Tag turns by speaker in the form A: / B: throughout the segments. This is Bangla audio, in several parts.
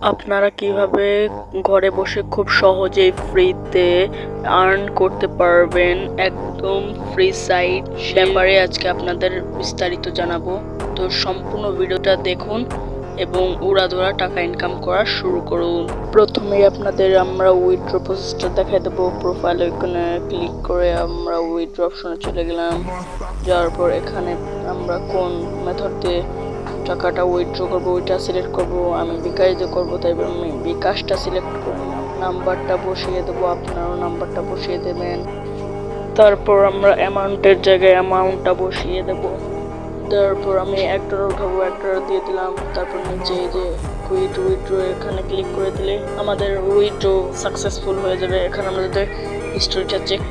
A: আপনারা কিভাবে ঘরে বসে খুব সহজেই ফ্রিতে আর্ন করতে পারবেন, একদম ফ্রি সাইট ব্যাপারে আজকে আপনাদের বিস্তারিত জানাবো। তো সম্পূর্ণ ভিডিওটা দেখুন এবং উড়াধুরা টাকা ইনকাম করা শুরু করুন। প্রথমেই আপনাদের আমরা উইথড্র প্রসেসটা দেখাই দেবো। প্রোফাইল ওইখানে ক্লিক করে আমরা উইথড্র অপশনে চলে গেলাম। যাওয়ার পর এখানে আমরা কোন মেথড দিয়ে টাকাটা উইথড্র করবো ওইটা সিলেক্ট করবো। আমি বিকাশে করবো, তাই আমি বিকাশটা সিলেক্ট করে নাম্বারটা বসিয়ে দেবো। আপনারও নাম্বারটা বসিয়ে দেবেন। তারপর আমরা অ্যামাউন্টের জায়গায় অ্যামাউন্টটা বসিয়ে দেবো। তারপর আমি $1 উঠাবো, $1 দিয়ে দিলাম। তারপর নিচে এই যে উইথড্র এখানে ক্লিক করে দিলে আমাদের উইথড্র সাকসেসফুল হয়ে যাবে। এখানে আমরা যদি হিস্টোরিটা চেক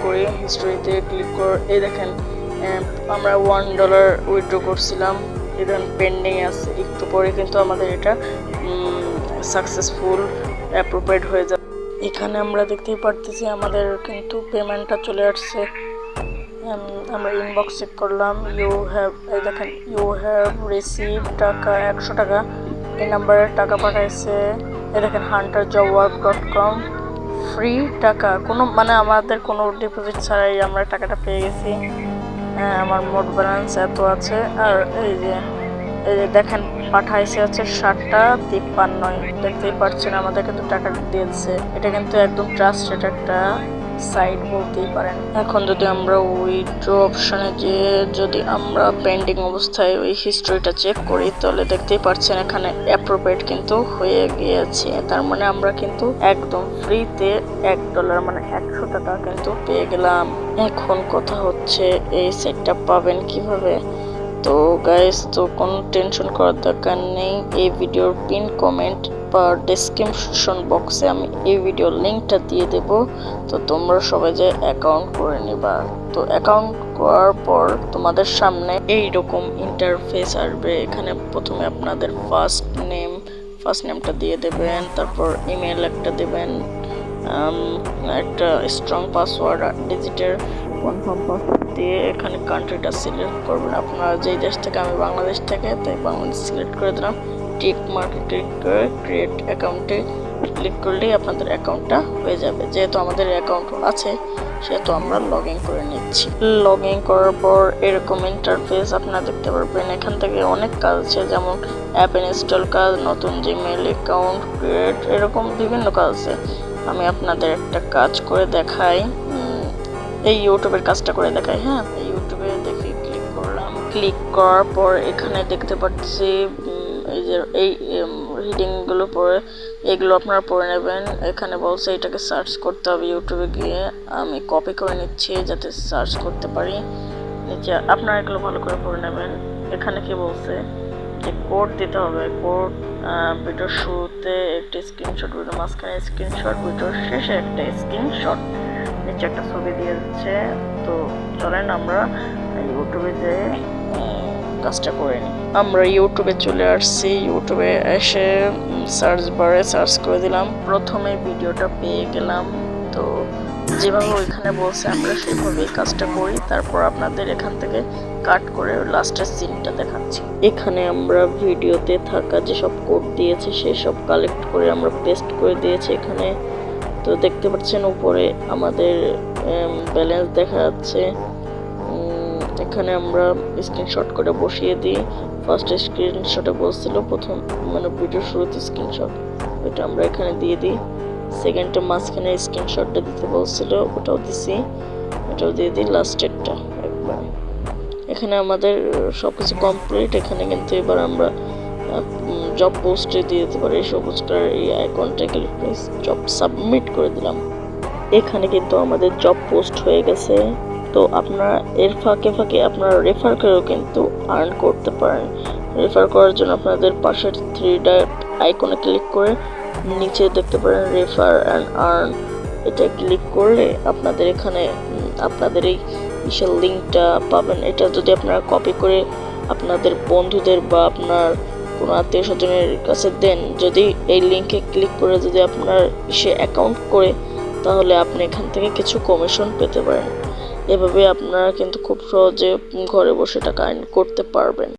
A: করি, হিস্টোরিতে ক্লিক করে এই দেখেন আমরা $1 উইথড্র করছিলাম, ইভেন পেন্ডিং আছে। একটু পরে কিন্তু আমাদের এটা সাকসেসফুল অ্যাপ্রোপ্রিয়েট হয়ে যাবে। এখানে আমরা দেখতেই পারতেছি আমাদের কিন্তু পেমেন্টটা চলে আসছে। আমরা ইনবক্স চেক করলাম, ইউ হ্যাভ রিসিভ টাকা $100 এই নাম্বারে টাকা পাঠাইছে। এই দেখেন hunterjobwork.com ফ্রি টাকা, কোনো আমাদের কোনো ডিপোজিট ছাড়াই আমরা টাকাটা পেয়ে গেছি। আমার মোট ব্যালেন্স এত আছে। আর এই যে দেখেন পাঠাইছে হচ্ছে 7:53। দেখতেই পাচ্ছেন আমাদের কিন্তু টাকা দিয়েছে। এটা কিন্তু একদম ট্রাস্টেড একটা সাইট বলতেই পারেন। এখন যদি আমরা উইথড্র অপশনে যদি আমরা পেন্ডিং অবস্থায় ওই হিস্ট্রিটা চেক করি, তাহলে দেখতেই পাচ্ছেন এখানে অ্যাপ্রোপ্রিয়েট কিন্তু হয়ে গিয়েছে। তার মানে আমরা কিন্তু একদম ফ্রিতে $1 $100 কিন্তু পেয়ে গেলাম। এখন কথা হচ্ছে এই সেটটা পাবেন কিভাবে। তো গাইস, তো কোনো টেনশন করার দরকার নেই। এই ভিডিওর পিন কমেন্ট বা ডেসক্রিপশন বক্সে আমি এই ভিডিওর লিঙ্কটা দিয়ে দেব। তো তোমরা সবাই যে অ্যাকাউন্ট করে নিবা। তো অ্যাকাউন্ট করার পর তোমাদের সামনে এইরকম ইন্টারফেস আসবে। এখানে প্রথমে আপনাদের ফার্স্ট নেমটা দিয়ে দেবেন। তারপর ইমেল একটা দেবেন, একটা স্ট্রং পাসওয়ার্ড, ডিজিটের কনফার্ম পাসওয়ার্ড দিয়ে এখানে কান্ট্রিটা সিলেক্ট করবেন। আপনারা যেই দেশ থেকে, আমি বাংলাদেশ থেকে, তাই বাংলাদেশ সিলেক্ট করে দিলাম। টিক মার্কে ক্লিক করে ক্রিয়েট অ্যাকাউন্টে ক্লিক করলেই আপনাদের অ্যাকাউন্টটা হয়ে যাবে। যেহেতু আমাদের অ্যাকাউন্ট আছে সেহেতু আমরা লগ ইন করে নিচ্ছি। লগ ইন করার পর এরকম ইন্টারফেস আপনারা দেখতে পারবেন। এখান থেকে অনেক কাজ আছে, যেমন অ্যাপ ইনস্টল কাজ, নতুন জিমেল অ্যাকাউন্ট ক্রিয়েট, এরকম বিভিন্ন কাজ আছে। আমি আপনাদের একটা কাজ করে দেখাই, এই ইউটিউবের কাজটা করে দেখাই। হ্যাঁ, ইউটিউবে দেখি ক্লিক করলাম। ক্লিক করার পর এখানে দেখতে পাচ্ছি এই যে এই রিডিংগুলো পড়ে, এগুলো আপনারা পড়ে নেবেন। এখানে বলছে এটাকে সার্চ করতে হবে ইউটিউবে গিয়ে। আমি কপি করে নিচ্ছি যাতে সার্চ করতে পারি। নিচে আপনারা এগুলো ভালো করে পড়ে নেবেন। এখানে কি বলছে যে কোড দিতে হবে। কোড ভিডিওর শুরুতে একটি স্ক্রিনশট, ভিডিওর মাঝখানে স্ক্রিনশট, ভিডিওর শেষে একটা স্ক্রিনশট, নিচে একটা ছবি দিয়ে দিচ্ছে। তো চলেন আমরা ইউটিউবে যে কাজটা করে নিই। আমরা ইউটিউবে চলে আসছি। ইউটিউবে এসে সার্চ বারে সার্চ করে দিলাম। প্রথমে ভিডিওটা পেয়ে গেলাম। তো যেভাবে ওইখানে বলছে আমরা সেভাবেই কাজটা করি। তারপর আপনাদের এখান থেকে কাট করে লাস্টের সিনটা দেখাচ্ছি। এখানে আমরা ভিডিওতে থাকা যেসব কোড দিয়েছে সেসব কালেক্ট করে আমরা পেস্ট করে দিয়েছি এখানে। তো দেখতে পাচ্ছেন উপরে আমাদের ব্যালেন্স দেখা যাচ্ছে। এখানে আমরা স্ক্রিনশট করে বসিয়ে দিই। ফার্স্ট স্ক্রিনশটে বলছিল প্রথম ভিডিও শুরুতে স্ক্রিনশট, ওইটা আমরা এখানে দিয়ে দিই। সেকেন্ডে মাঝখানে স্ক্রিনশটটা দিতে বলছিল, ওটাও দিছি, ওটাও দিয়ে দিই। লাস্টেরটা একবার। এখানে আমাদের সবকিছু কমপ্লিট। এখানে কিন্তু এবার আমরা জব পোস্টে দিয়ে দিতে পারি। এই পোস্টার এই আইকনটা ক্লিক করে জব সাবমিট করে দিলাম। এখানে কিন্তু আমাদের জব পোস্ট হয়ে গেছে। তো আপনারা এর ফাঁকে আপনারা রেফার করেও কিন্তু আর্ন করতে পারেন। রেফার করার জন্য আপনাদের পাশের 3 ডট আইকনে ক্লিক করে নিচে দেখতে পারেন রেফার অ্যান্ড আর্ন, এটা ক্লিক করলে আপনাদের এখানে আপনাদের এই বিশাল লিঙ্কটা পাবেন। এটা যদি আপনারা কপি করে আপনাদের বন্ধুদের বা আপনার কোনো আত্মীয় স্বজনের কাছে দেন, যদি এই লিঙ্কে ক্লিক করে যদি আপনার অ্যাকাউন্ট করে, তাহলে আপনি এখান থেকে কিছু কমিশন পেতে পারেন। এভাবে আপনারা কিন্তু খুব সহজে ঘরে বসে টাকা আর্ন করতে পারবেন।